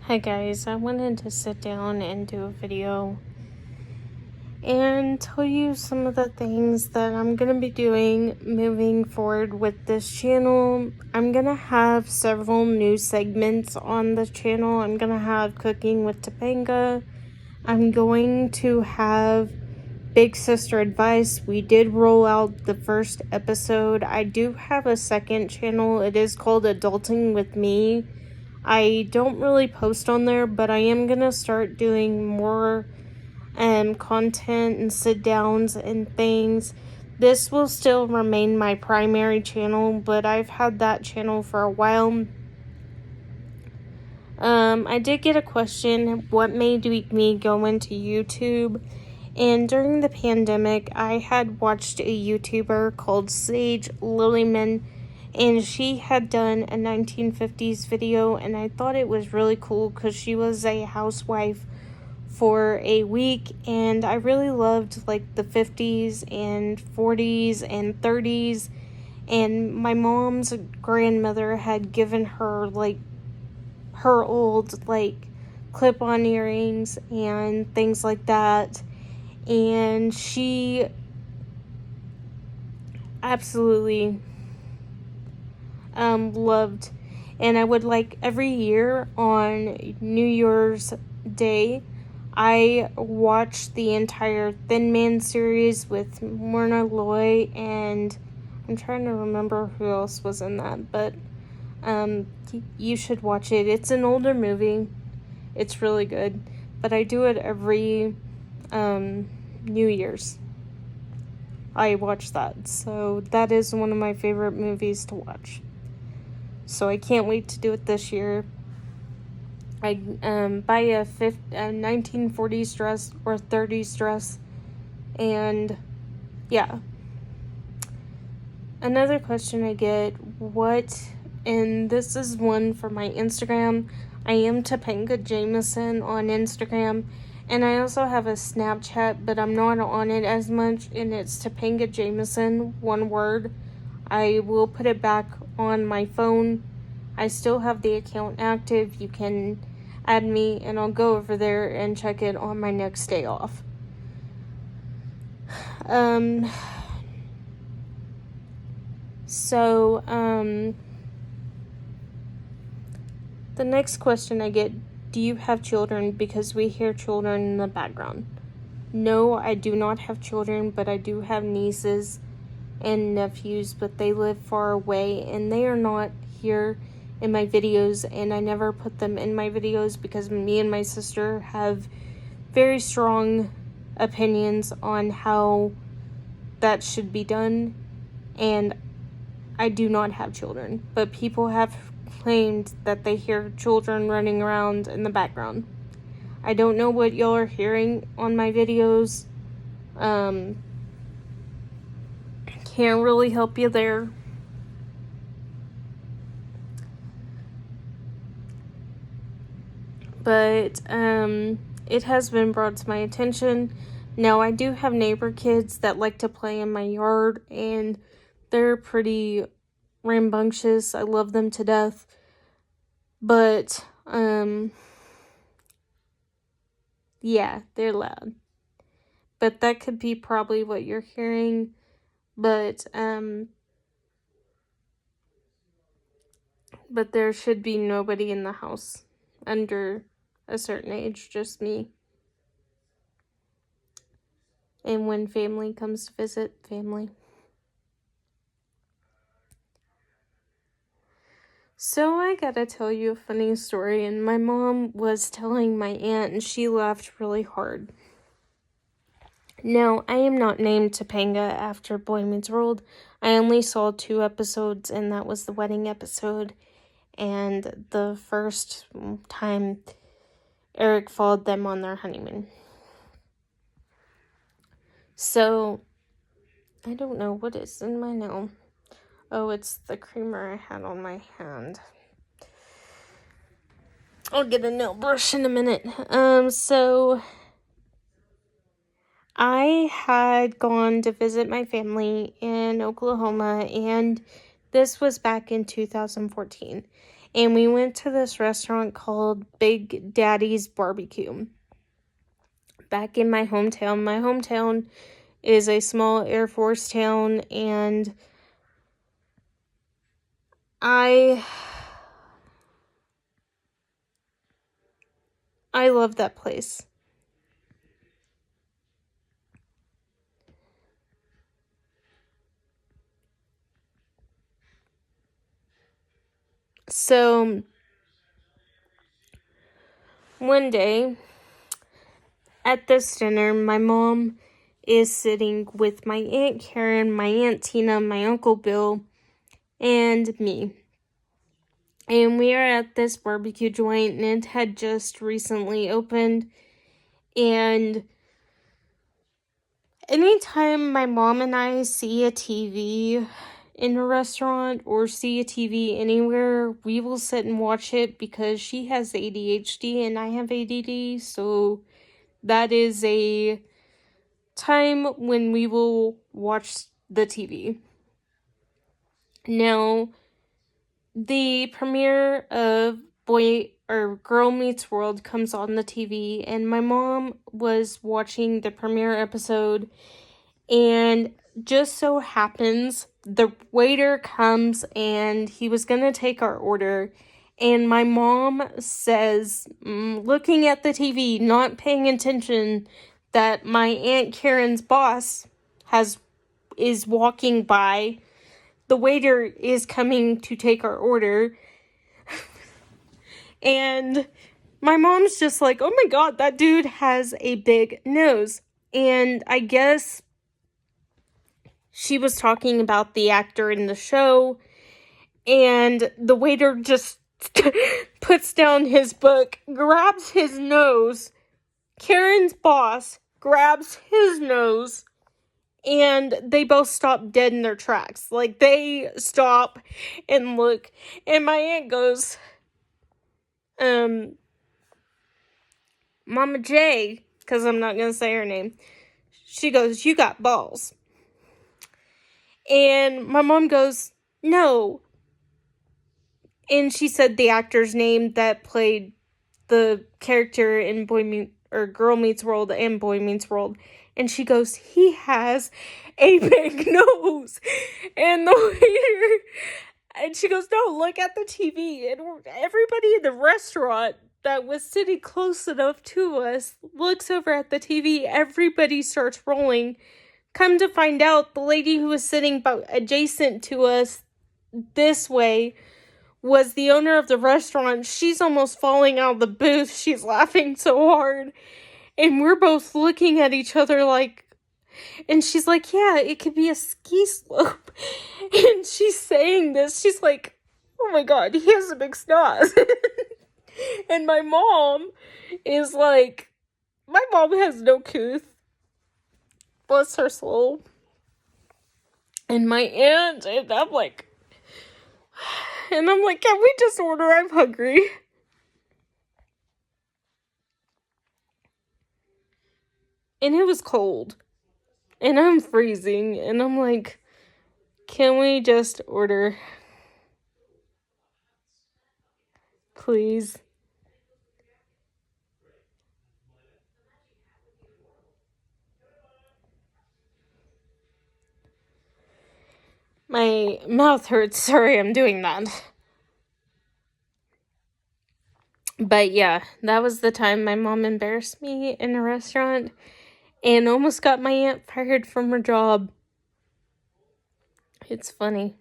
Hi guys, I wanted to sit down and do a video and tell you some of the things that I'm going to be doing moving forward with this channel. I'm going to have several new segments on the channel. I'm going to have Cooking with Topanga. I'm going to have Big Sister Advice. We did roll out the first episode. I do have a second channel. It is called Adulting with Me. I don't really post on there, but I am going to start doing more content and sit downs and things. This will still remain my primary channel, but I've had that channel for a while. I did get a question, what made me go into YouTube? And during the pandemic, I had watched a YouTuber called Sage Lilyman, and she had done a 1950s video, and I thought it was really cool because she was a housewife for a week, and I really loved like the 50s and 40s and 30s, and my mom's grandmother had given her like her old like clip-on earrings and things like that, and she absolutely loved, and I would like every year on New Year's Day I watched the entire Thin Man series with Myrna Loy, and I'm trying to remember who else was in that, but you should watch it. It's an older movie. It's really good, but I do it every New Year's. I watch that, so that is one of my favorite movies to watch. So I can't wait to do it this year. I buy a 1940s dress or 30s dress, and yeah. Another question I get, and this is one for my Instagram. I am Topanga Jameson on Instagram, and I also have a Snapchat, but I'm not on it as much, and it's Topanga Jameson, one word. I will put it back on my phone. I still have the account active. You can add me, and I'll go over there and check it on my next day off. The next question I get, do you have children? Because we hear children in the background. No, I do not have children, but I do have nieces and nephews, but they live far away, and they are not here in my videos, and I never put them in my videos because me and my sister have very strong opinions on how that should be done, and I do not have children, but people have claimed that they hear children running around in the background. I don't know what y'all are hearing on my videos. Can't really help you there. But it has been brought to my attention. Now, I do have neighbor kids that like to play in my yard, and they're pretty rambunctious. I love them to death. But, yeah, they're loud. But that could be probably what you're hearing. But there should be nobody in the house under a certain age, just me. And when family comes to visit, family. So I gotta tell you a funny story, and my mom was telling my aunt, and she laughed really hard. Now, I am not named Topanga after Boy Meets World. I only saw 2 episodes, and that was the wedding episode, and the first time Eric followed them on their honeymoon. So, I don't know what is in my nail. Oh, it's the creamer I had on my hand. I'll get a nail brush in a minute. So I had gone to visit my family in Oklahoma, and this was back in 2014. and we went to this restaurant called Big Daddy's Barbecue. Back in my hometown. My hometown is a small Air Force town, and I love that place. So, one day, at this dinner, my mom is sitting with my Aunt Karen, my Aunt Tina, my Uncle Bill, and me. And we are at this barbecue joint, and it had just recently opened. And anytime my mom and I see a TV in a restaurant or see a TV anywhere, we will sit and watch it because she has ADHD and I have ADD. So that is a time when we will watch the TV. Now, the premiere of Boy or Girl Meets World comes on the TV, and my mom was watching the premiere episode, and just so happens the waiter comes and he was gonna take our order, and my mom says, looking at the TV, not paying attention, that my Aunt Karen's boss is walking by. The waiter is coming to take our order. And my mom's just like, oh my god, that dude has a big nose. And I guess she was talking about the actor in the show. And the waiter just puts down his book, grabs his nose. Karen's boss grabs his nose. And they both stop dead in their tracks. Like, they stop and look. And my aunt goes, Mama J, because I'm not going to say her name. She goes, you got balls. And my mom goes, no. And she said the actor's name that played the character in Girl Meets World and Boy Meets World. And she goes, he has a big nose. And the waiter, and she goes, no, look at the TV. And everybody in the restaurant that was sitting close enough to us looks over at the TV. Everybody starts rolling. Come to find out, the lady who was sitting adjacent to us this way was the owner of the restaurant. She's almost falling out of the booth. She's laughing so hard. And we're both looking at each other like, and she's like, yeah, it could be a ski slope. And she's saying this. She's like, oh my god, he has a big snoz. And my mom is like, my mom has no couth. Bless her soul. And my aunt, and I'm like, can we just order? I'm hungry. And it was cold. And I'm freezing. And I'm like, can we just order? Please. My mouth hurts. Sorry, I'm doing that. But yeah, that was the time my mom embarrassed me in a restaurant and almost got my aunt fired from her job. It's funny.